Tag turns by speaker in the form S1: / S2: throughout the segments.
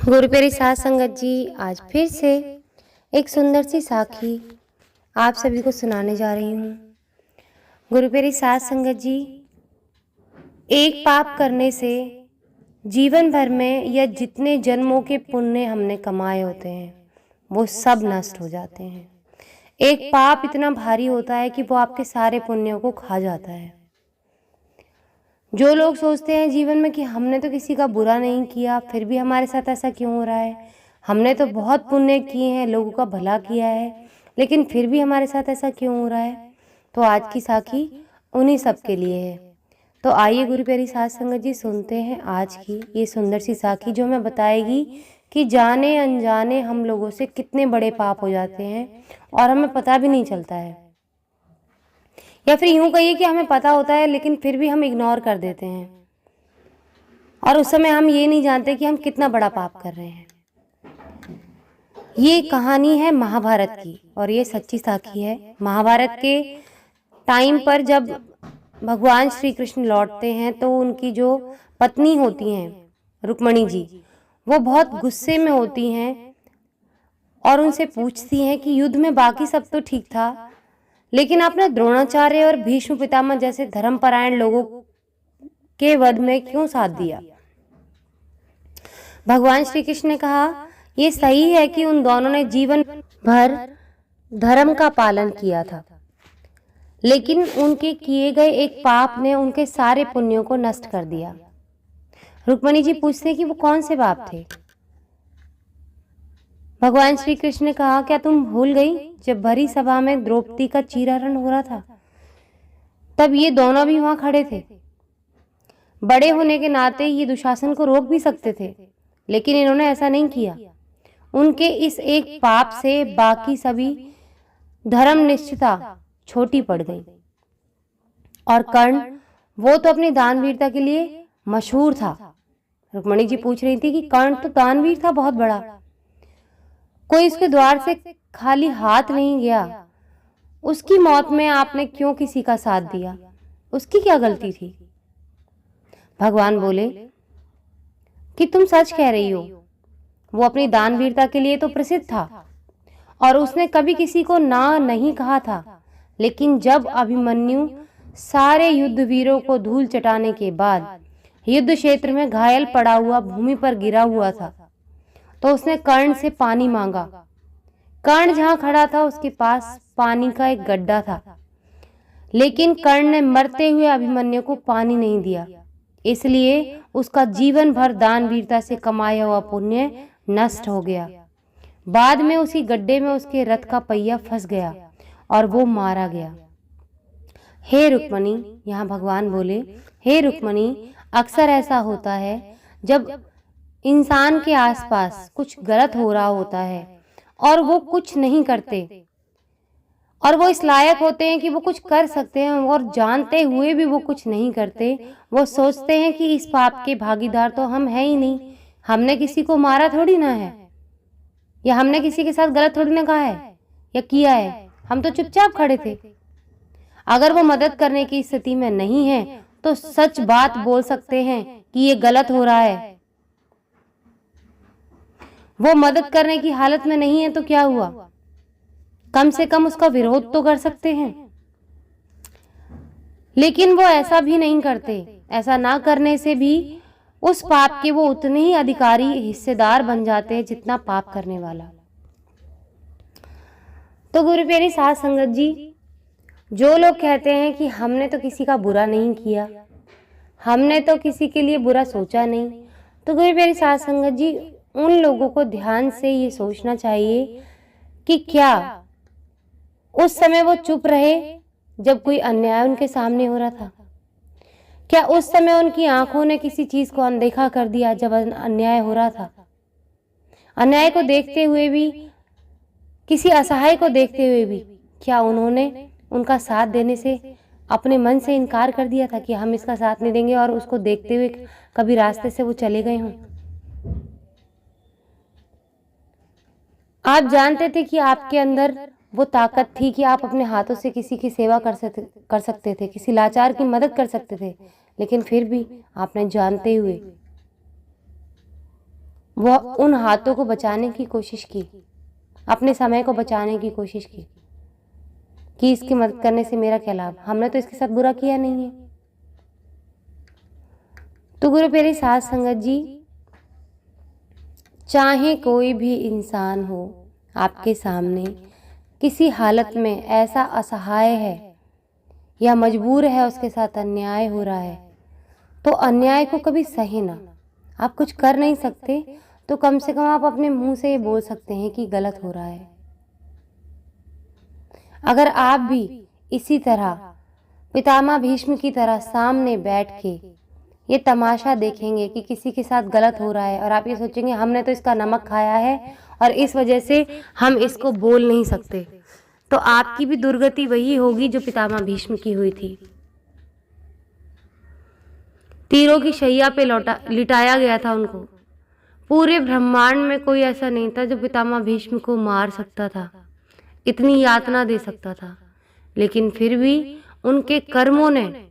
S1: गुरु प्यारी साध संगत जी, आज फिर से एक सुंदर सी साखी आप सभी को सुनाने जा रही हूँ। गुरु प्यारी साध संगत जी, एक पाप करने से जीवन भर में या जितने जन्मों के पुण्य हमने कमाए होते हैं वो सब नष्ट हो जाते हैं। एक पाप इतना भारी होता है कि वो आपके सारे पुण्यों को खा जाता है। जो लोग सोचते हैं जीवन में कि हमने तो किसी का बुरा नहीं किया, फिर भी हमारे साथ ऐसा क्यों हो रहा है, हमने तो बहुत पुण्य किए हैं, लोगों का भला किया है, लेकिन फिर भी हमारे साथ ऐसा क्यों हो रहा है। तो आज की साखी उन्हीं सब के लिए है। तो आइए गुरु प्यारी साध संगत जी, सुनते हैं आज की ये सुंदर सी साखी जो हमें बताएगी कि जाने अनजाने हम लोगों से कितने बड़े पाप हो जाते हैं और हमें पता भी नहीं चलता है, या फिर यूं कहिए कि हमें पता होता है लेकिन फिर भी हम इग्नोर कर देते हैं और उस समय हम ये नहीं जानते कि हम कितना बड़ा पाप कर रहे हैं। ये कहानी है महाभारत की और ये सच्ची साखी है। महाभारत के टाइम पर जब भगवान श्री कृष्ण लौटते हैं तो उनकी जो पत्नी होती हैं रुक्मणी जी, वो बहुत गुस्से में होती हैं और उनसे पूछती हैं कि युद्ध में बाकी सब तो ठीक था, लेकिन आपने द्रोणाचार्य और भीष्म पितामह जैसे धर्मपरायण लोगों के वध में क्यों साथ दिया। भगवान श्री कृष्ण ने कहा, ये सही है कि उन दोनों ने जीवन भर धर्म का पालन किया था, लेकिन उनके किए गए एक पाप ने उनके सारे पुण्यों को नष्ट कर दिया। रुक्मणी जी पूछते हैं कि वो कौन से पाप थे। भगवान श्री कृष्ण ने कहा, क्या तुम भूल गई जब भरी सभा में द्रौपदी का चीरहरण हो रहा था, तब ये दोनों भी वहां खड़े थे। बड़े होने के नाते ये दुशासन को रोक भी सकते थे, लेकिन इन्होंने ऐसा नहीं किया। उनके इस एक पाप से बाकी सभी धर्म निष्ठता छोटी पड़ गई। और कर्ण, वो तो अपनी दानवीरता के लिए मशहूर था। रुक्मणी जी पूछ रही थी कि कर्ण तो दानवीर था बहुत बड़ा, कोई उसके द्वार से खाली हाथ नहीं गया। उसकी मौत में आपने क्यों किसी का साथ दिया, उसकी क्या गलती थी। भगवान बोले कि तुम सच कह रही हो, वो अपनी दानवीरता के लिए तो प्रसिद्ध था और उसने कभी किसी को ना नहीं कहा था, लेकिन जब अभिमन्यु सारे युद्ध वीरों को धूल चटाने के बाद युद्ध क्षेत्र में घायल पड़ा हुआ भूमि पर गिरा हुआ था तो उसने कर्ण से पानी मांगा। कर्ण जहां खड़ा था उसके पास पानी का एक गड्ढा था, लेकिन कर्ण ने मरते हुए अभिमन्यु को पानी नहीं दिया, इसलिए उसका जीवन भर दानवीरता से कमाया हुआ पुण्य नष्ट हो गया। बाद में उसी गड्ढे में उसके रथ का पहिया फंस गया और वो मारा गया। हे रुक्मणी, यहाँ भगवान बोले, हे रुक्मणी, अक्सर ऐसा होता है जब इंसान के आसपास कुछ गलत हो रहा होता है और वो कुछ नहीं करते और वो इस लायक होते हैं कि वो कुछ कर सकते हैं और जानते हुए भी वो कुछ नहीं करते। वो सोचते हैं कि इस पाप के भागीदार तो हम हैं ही नहीं, हमने किसी को मारा थोड़ी ना है, या हमने किसी के साथ गलत थोड़ी ना कहा है या किया है, हम तो चुपचाप खड़े थे। अगर वो मदद करने की स्थिति में नहीं है तो सच बात बोल सकते हैं कि ये गलत हो रहा है। वो मदद करने की हालत में नहीं है तो क्या हुआ, कम से कम उसका विरोध तो कर सकते हैं, लेकिन वो ऐसा भी नहीं करते। ऐसा ना करने से भी उस पाप के वो उतने ही अधिकारी हिस्सेदार बन जाते हैं जितना पाप करने वाला। तो गुरु प्यारी साध संगत जी, जो लोग कहते हैं कि हमने तो किसी का बुरा नहीं किया, हमने तो किसी के लिए बुरा सोचा नहीं, तो गुरु प्यारी साध संगत जी, उन लोगों को ध्यान से ये सोचना चाहिए कि क्या उस समय वो चुप रहे जब कोई अन्याय उनके सामने हो रहा था। क्या उस समय उनकी आंखों ने किसी चीज को अनदेखा कर दिया जब अन्याय हो रहा था। अन्याय को देखते हुए भी, किसी असहाय को देखते हुए भी, क्या उन्होंने उनका साथ देने से अपने मन से इनकार कर दिया था कि हम इसका साथ नहीं देंगे और उसको देखते हुए कभी रास्ते से वो चले गए हों। आप जानते थे कि आपके अंदर वो ताकत थी कि आप अपने हाथों से किसी की सेवा कर सकते थे, किसी लाचार की मदद कर सकते थे, लेकिन फिर भी आपने जानते हुए वह उन हाथों को बचाने की कोशिश की, अपने समय को बचाने की कोशिश की कि इसकी मदद करने से मेरा क्या लाभ, हमने तो इसके साथ बुरा किया नहीं है। तो गुरु प्यारी साध संगत जी, चाहे कोई भी इंसान हो आपके सामने किसी हालत में ऐसा असहाय है या मजबूर है, उसके साथ अन्याय हो रहा है, तो अन्याय को कभी सहे ना। आप कुछ कर नहीं सकते तो कम से कम आप अपने मुंह से ये बोल सकते हैं कि गलत हो रहा है। अगर आप भी इसी तरह पितामह भीष्म की तरह सामने बैठ के ये तमाशा देखेंगे कि किसी के साथ गलत हो रहा है और आप ये सोचेंगे हमने तो इसका नमक खाया है और इस वजह से हम इसको बोल नहीं सकते, तो आपकी भी दुर्गति वही होगी जो पितामह भीष्म की हुई थी। तीरों की शैया पे लिटाया गया था उनको। पूरे ब्रह्मांड में कोई ऐसा नहीं था जो पितामह भीष्म को मार सकता था, इतनी यातना दे सकता था, लेकिन फिर भी उनके कर्मों ने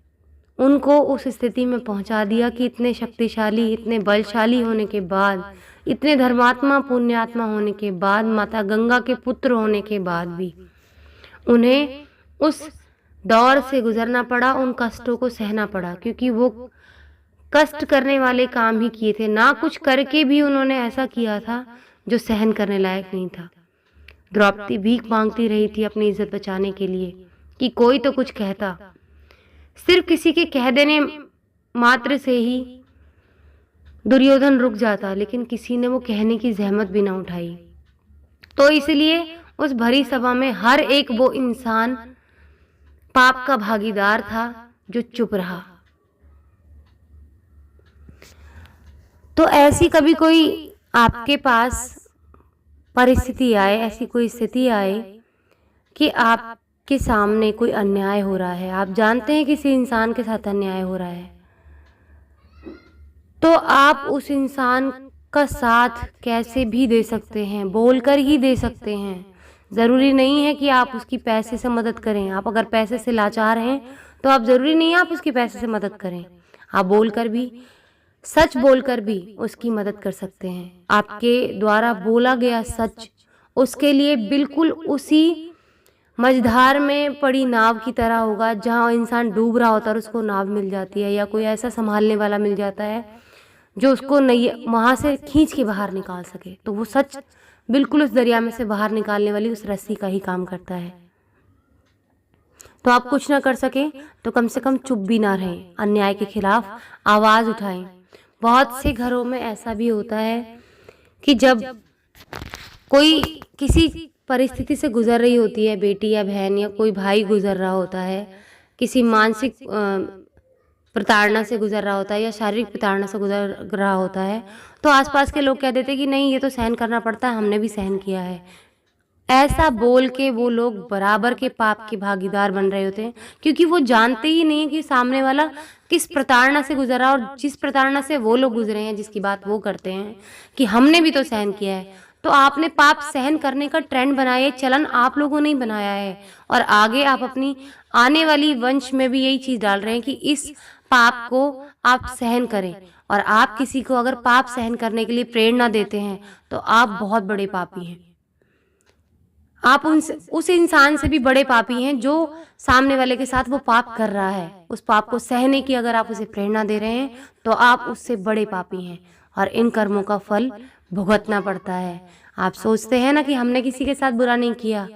S1: उनको उस स्थिति में पहुंचा दिया कि इतने शक्तिशाली, इतने बलशाली होने के बाद, इतने धर्मात्मा पुण्यात्मा होने के बाद, माता गंगा के पुत्र होने के बाद भी उन्हें उस दौर से गुजरना पड़ा, उन कष्टों को सहना पड़ा, क्योंकि वो कष्ट करने वाले काम ही किए थे। ना कुछ करके भी उन्होंने ऐसा किया था जो सहन करने लायक नहीं था। द्रौपदी भीख मांगती रही थी अपनी इज्जत बचाने के लिए कि कोई तो कुछ कहता। सिर्फ किसी के कह देने मात्र से ही दुर्योधन रुक जाता, लेकिन किसी ने वो कहने की जहमत भी ना उठाई। तो इसलिए उस भरी सभा में हर एक वो इंसान पाप का भागीदार था जो चुप रहा। तो ऐसी कभी कोई आपके पास परिस्थिति आए, ऐसी कोई स्थिति आए कि आपके सामने कोई अन्याय हो रहा है, आप जानते हैं किसी इंसान के साथ अन्याय हो रहा है, तो आप उस इंसान का साथ कैसे भी दे सकते हैं, बोलकर ही दे सकते हैं। ज़रूरी नहीं है कि आप उसकी पैसे से मदद करें। आप अगर पैसे से लाचार हैं तो आप ज़रूरी नहीं है आप उसकी पैसे से मदद करें। आप बोलकर भी, सच बोलकर भी उसकी मदद कर सकते हैं। आपके द्वारा बोला गया सच उसके लिए बिल्कुल उसी मझधार में पड़ी नाव की तरह होगा जहां इंसान डूब रहा होता है और उसको नाव मिल जाती है, या कोई ऐसा संभालने वाला मिल जाता है जो उसको वहां से खींच के बाहर निकाल सके। तो वो सच बिल्कुल उस दरिया में से बाहर निकालने वाली उस रस्सी का ही काम करता है। तो आप कुछ ना कर सके तो कम से कम चुप भी ना रहें, अन्याय के खिलाफ आवाज उठाएं। बहुत से घरों में ऐसा भी होता है कि जब कोई किसी परिस्थिति से गुजर रही होती है, बेटी या बहन या कोई भाई गुजर रहा होता है, किसी मानसिक प्रताड़ना से गुजर रहा होता है या शारीरिक प्रताड़ना से गुजर रहा होता है, तो आसपास के लोग कह देते हैं कि नहीं ये तो सहन करना पड़ता है, हमने भी सहन किया है। ऐसा बोल के वो लोग बराबर के पाप के भागीदार बन रहे होते हैं, क्योंकि वो जानते ही नहीं है कि सामने वाला किस प्रताड़ना से गुजरा, और जिस प्रताड़ना से वो लोग गुजरे हैं, जिसकी बात वो करते हैं कि हमने भी तो सहन किया है। तो आपने पाप सहन करने का ट्रेंड बनाया, चलन आप लोगों ने ही बनाया है, और आगे आप अपनी आने वाली वंश में भी यही चीज़ डाल रहे हैं कि इस पाप को आप सहन करें। और आप किसी को अगर पाप सहन करने के लिए प्रेरणा देते हैं तो आप बहुत बड़े पापी हैं। आप उस इंसान से भी बड़े पापी हैं जो सामने वाले के साथ वो पाप कर रहा है। उस पाप को सहने की अगर आप उसे प्रेरणा दे रहे हैं तो आप उससे बड़े पापी हैं, और इन कर्मों का फल भुगतना पड़ता है। आप सोचते हैं ना कि हमने किसी के साथ बुरा नहीं किया,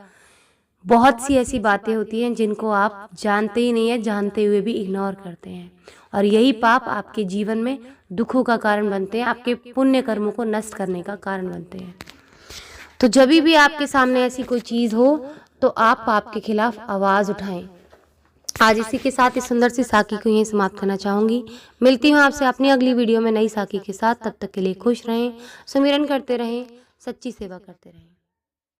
S1: बहुत सी ऐसी बातें होती हैं जिनको आप जानते ही नहीं है, जानते हुए भी इग्नोर करते हैं, और यही पाप आपके जीवन में दुखों का कारण बनते हैं, आपके पुण्य कर्मों को नष्ट करने का कारण बनते हैं। तो जब भी आपके सामने ऐसी कोई चीज़ हो तो आप पाप के खिलाफ आवाज़ उठाएं। आज इसी के साथ इस सुंदर सी साखी को यहीं समाप्त करना चाहूँगी। मिलती हूँ आपसे अपनी अगली वीडियो में नई साखी के साथ। तब तक के लिए खुश रहें, सुमिरन करते रहें, सच्ची सेवा करते रहें।